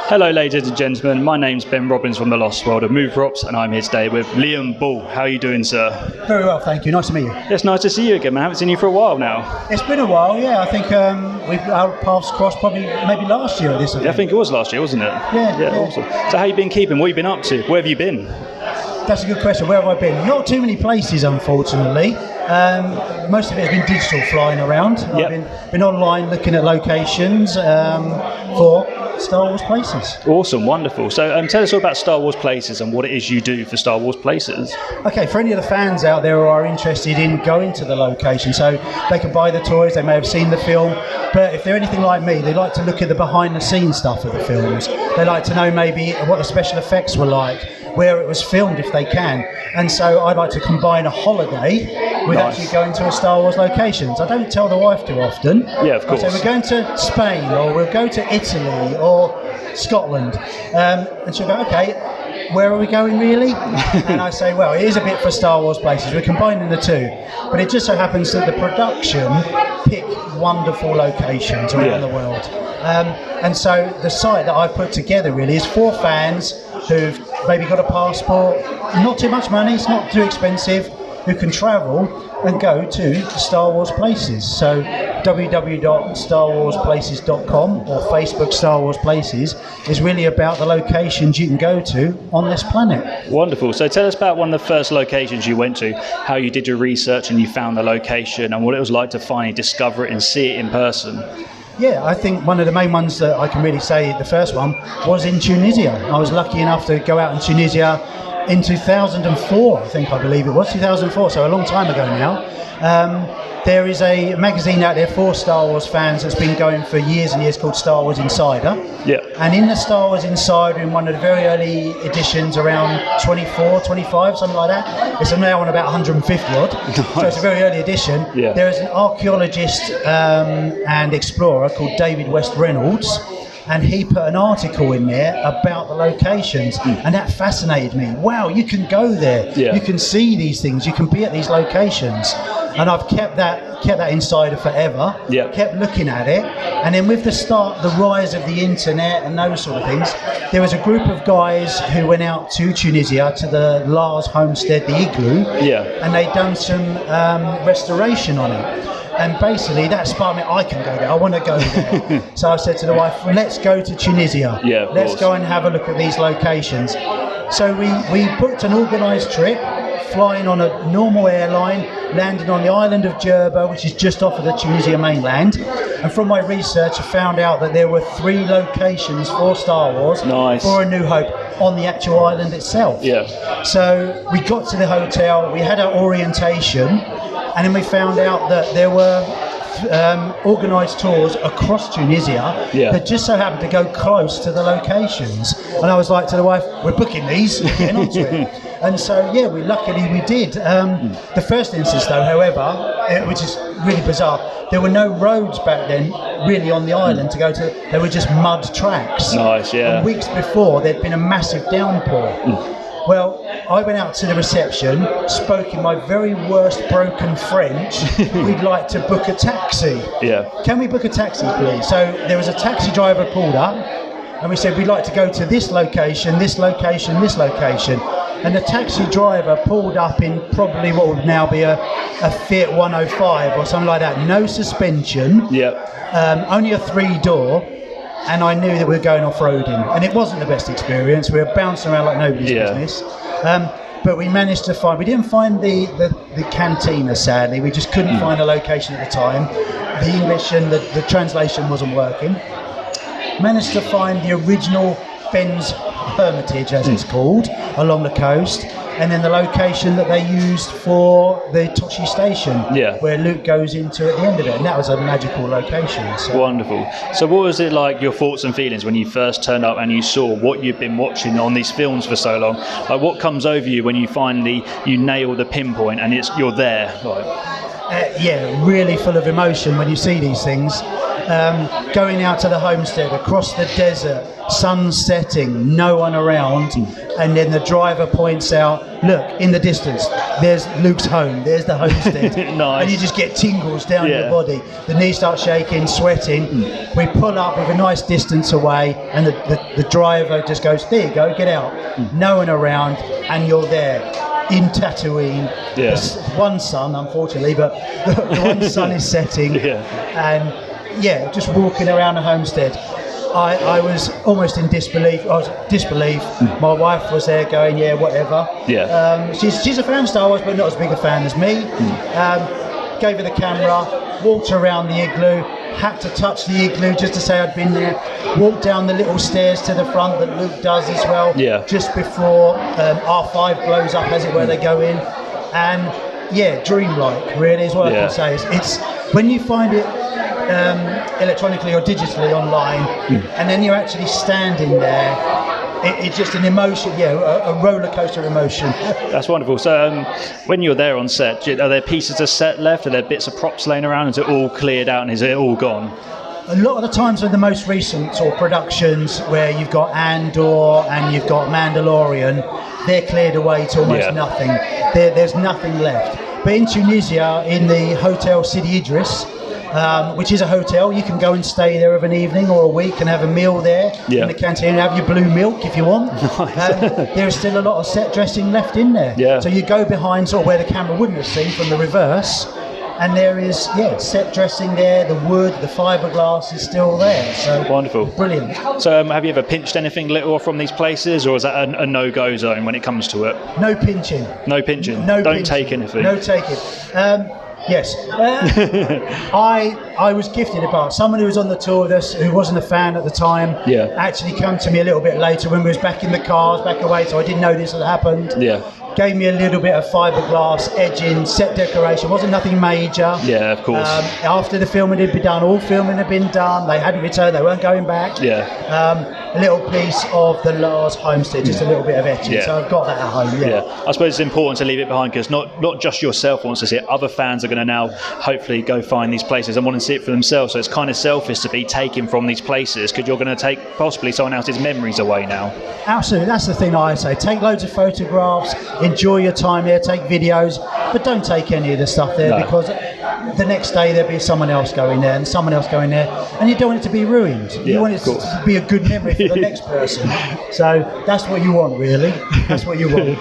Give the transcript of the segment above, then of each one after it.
Hello ladies and gentlemen, my name's Ben Robbins from the Lost World of Move Props, and I'm here today with Liam Ball. How are you doing, sir? Very well, thank you. Nice to meet you. It's nice to see you again, man. I haven't seen you for a while now. It's been a while, yeah. I think our paths crossed maybe last year at this event. Yeah, I think it was last year, wasn't it? Yeah. Awesome. So how you been keeping? What have you been up to? Where have you been? That's a good question. Where have I been? Not too many places, unfortunately. Most of it has been digital, flying around. Yep. I've been online looking at locations for Star Wars Places. Awesome, wonderful. So tell us all about Star Wars Places and what it is you do for Star Wars Places. Okay, for any of the fans out there who are interested in going to the location, so they can buy the toys, they may have seen the film, but if they're anything like me, they like to look at the behind the scenes stuff of the films. They like to know maybe what the special effects were like, where it was filmed if they can. And so I'd like to combine a holiday with actually going to a Star Wars locations. I don't tell the wife too often. Yeah, of course. I say we're going to Spain, or we'll go to Italy or Scotland. And she'll go, okay, where are we going really? And I say, well, it is a bit for Star Wars Places. We're combining the two. But it just so happens that the production pick wonderful locations around the world. And so the site that I've put together really is for fans who've maybe got a passport, not too much money, it's not too expensive, who can travel and go to Star Wars Places. So www.starwarsplaces.com or Facebook Star Wars Places is really about the locations you can go to on this planet. Wonderful. So tell us about one of the first locations you went to, how you did your research and you found the location and what it was like to finally discover it and see it in person. Yeah, I think one of the main ones that I can really say, the first one, was in Tunisia. I was lucky enough to go out in Tunisia in 2004, I believe it was, 2004, so a long time ago now. There is a magazine out there for Star Wars fans that's been going for years and years called Star Wars Insider. Yeah. And in the Star Wars Insider, in one of the very early editions, around 24, 25, something like that, it's now on about 150 odd. Nice. So it's a very early edition. Yeah. There is an archaeologist and explorer called David West Reynolds, and he put an article in there about the locations, and that fascinated me. Wow, you can go there, you can see these things, you can be at these locations. And I've kept that insider forever, kept looking at it. And then with the rise of the internet and those sort of things, there was a group of guys who went out to Tunisia, to the Lars homestead, the Igloo, and they'd done some restoration on it. And basically that sparked me, I can go there, I want to go there. So I said to the wife, let's go to Tunisia. Let's go and have a look at these locations. So we booked an organised trip, flying on a normal airline, landed on the island of Jerba, which is just off of the Tunisia mainland. And from my research, I found out that there were 3 locations for Star Wars for A New Hope on the actual island itself. So we got to the hotel, we had our orientation, and then we found out that there were organised tours across Tunisia that just so happened to go close to the locations. And I was like to the wife, we're booking these, we're getting onto it. And so, we did. The first instance, though, however, which is really bizarre, there were no roads back then really on the island to go to. They were just mud tracks. Nice, yeah. And weeks before, there'd been a massive downpour. Well, I went out to the reception, spoke in my very worst broken French. We'd like to book a taxi. Can we book a taxi, please? So there was a taxi driver pulled up, and we said, we'd like to go to this location, this location, this location. And the taxi driver pulled up in probably what would now be a Fiat 105 or something like that. No suspension, only a 3-door. And I knew that we were going off-roading, and it wasn't the best experience. We were bouncing around like nobody's business. But we managed to find, we didn't find the cantina, sadly. We just couldn't find a location at the time. The English and the translation wasn't working. Managed to find the original Ben's Hermitage, as it's called, along the coast, and then the location that they used for the Tosche station, where Luke goes into at the end of it, and that was a magical location. So. Wonderful. So what was it like, your thoughts and feelings when you first turned up and you saw what you've been watching on these films for so long? Like, what comes over you when you finally nail the pinpoint and you're there? Really full of emotion when you see these things. going out to the homestead, across the desert, sun setting, no one around, and then the driver points out, look, in the distance, there's Luke's home, there's the homestead. Nice. And you just get tingles down Yeah. your body. The knees start shaking, sweating. We pull up with a nice distance away, and the driver just goes, there you go, get out. No one around, and you're there. In Tatooine, Yeah. there's one sun, unfortunately, but the one sun is setting, Yeah. and yeah, just walking around the homestead. I was almost in disbelief. I was disbelief. My wife was there, going, "Yeah, whatever." Yeah. She's a fan of Star Wars, but not as big a fan as me. Gave her the camera, walked around the igloo, had to touch the igloo just to say I'd been there. Walked down the little stairs to the front that Luke does as well. Yeah. Just before R5 blows up, as it were, they go in, and yeah, dreamlike really is what I Yeah. can say. It's when you find it electronically or digitally online, and then you're actually standing there. It's just an emotion, a roller coaster emotion. That's wonderful. So when you're there on set, are there pieces of set left? Are there bits of props laying around? Is it all cleared out and is it all gone? A lot of the times with the most recent sort of productions where you've got Andor and you've got Mandalorian, they're cleared away to almost Yeah. nothing. There's nothing left. But in Tunisia, in the Hotel Sidi Idris, which is a hotel, you can go and stay there of an evening or a week and have a meal there Yeah. in the canteen and have your blue milk if you want. There's still a lot of set dressing left in there. Yeah. So you go behind sort of where the camera wouldn't have seen from the reverse, and there is set dressing there, the wood, the fiberglass is still there. So Wonderful. brilliant. So have you ever pinched anything little from these places, or is that a no-go zone when it comes to it? No pinching. No pinching? No Don't pinching. take anything? No taking. Yes. I was gifted about someone who was on the tour with us who wasn't a fan at the time. Yeah. Actually come to me a little bit later when we was back in the cars, back away, so I didn't know this had happened. Yeah. Gave me a little bit of fiberglass edging, set decoration. Wasn't nothing major. Yeah, of course. After the filming had been done, all filming had been done. They hadn't returned. They weren't going back. Yeah. A little piece of the Lars homestead, just a little bit of etching. Yeah. So I've got that at home. Yeah, I suppose it's important to leave it behind because not just yourself wants to see it. Other fans are going to now hopefully go find these places and want to see it for themselves. So it's kind of selfish to be taken from these places because you're going to take possibly someone else's memories away now. Absolutely, that's the thing I say. Take loads of photographs, enjoy your time there, take videos, but don't take any of the stuff there No. because the next day there'll be someone else going there and someone else going there, and you don't want it to be ruined. Yeah, You want it of course. to be a good memory for the next person. So that's what you want, really. That's what you want.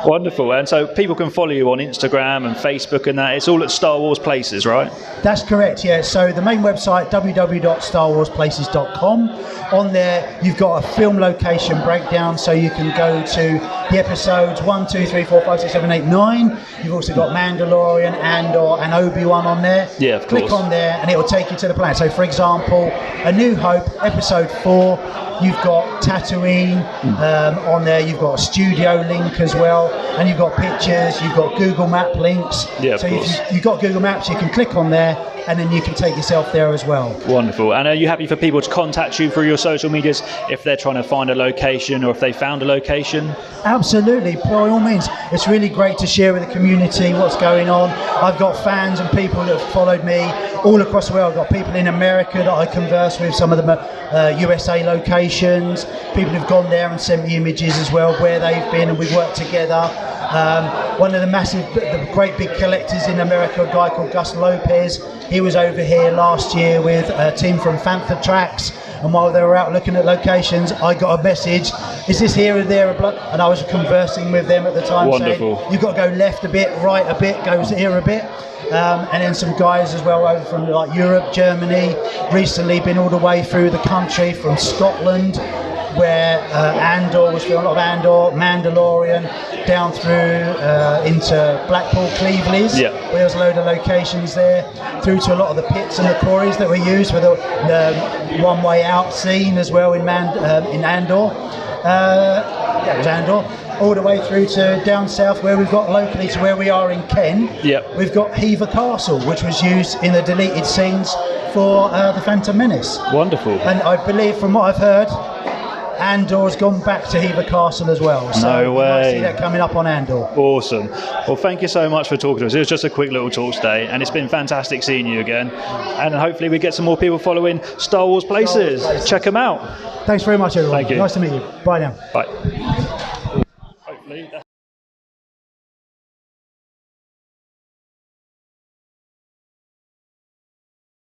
Wonderful. And so people can follow you on Instagram and Facebook and that. It's all at Star Wars Places, right? That's correct, yeah. So the main website, www.starwarsplaces.com. On there, you've got a film location breakdown, so you can go to the episodes 1, 2, 3, 4, 5, 6, 7, 8, 9. You've also got Mandalorian, Andor, and Obi-Wan on there. Yeah, of Click course. on there, and it will take you to the planet. So, for example, A New Hope, episode 4. You've got Tatooine on there. You've got a studio link as well, and you've got pictures. You've got Google Map links. Yeah, of so course. if you've got Google Maps, you can click on there, and then you can take yourself there as well. Wonderful. And are you happy for people to contact you through your social medias if they're trying to find a location or if they found a location? Absolutely, by all means. It's really great to share with the community what's going on. I've got fans and people that have followed me all across the world. I've got people in America that I converse with, some of them are USA locations. People who've gone there and sent me images as well where they've been, and we've worked together. One of the great big collectors in America, a guy called Gus Lopez. He was over here last year with a team from Fantha Tracks, and while they were out looking at locations, I got a message, is this here or there? And I was conversing with them at the time. Wonderful. Saying, you've got to go left a bit, right a bit, goes here a bit. And then some guys as well over from like Europe, Germany, recently been all the way through the country from Scotland, where Andor was filmed, a lot of Andor, Mandalorian, down through into Blackpool, Cleveland, Yeah. where there was a load of locations there, through to a lot of the pits and the quarries that were used for the one-way out scene as well in Andor. That was Andor. All the way through to down south where we've got locally to where we are in Ken. Yep. We've got Hever Castle, which was used in the deleted scenes for The Phantom Menace. Wonderful. And I believe from what I've heard, Andor's gone back to Hever Castle as well. So No you might way. see that coming up on Andor. Awesome. Well, thank you so much for talking to us. It was just a quick little talk today, and it's been fantastic seeing you again. And hopefully we get some more people following Star Wars Places. Check them out. Thanks very much, everyone. Thank you. Nice to meet you. Bye now. Bye. Hopefully.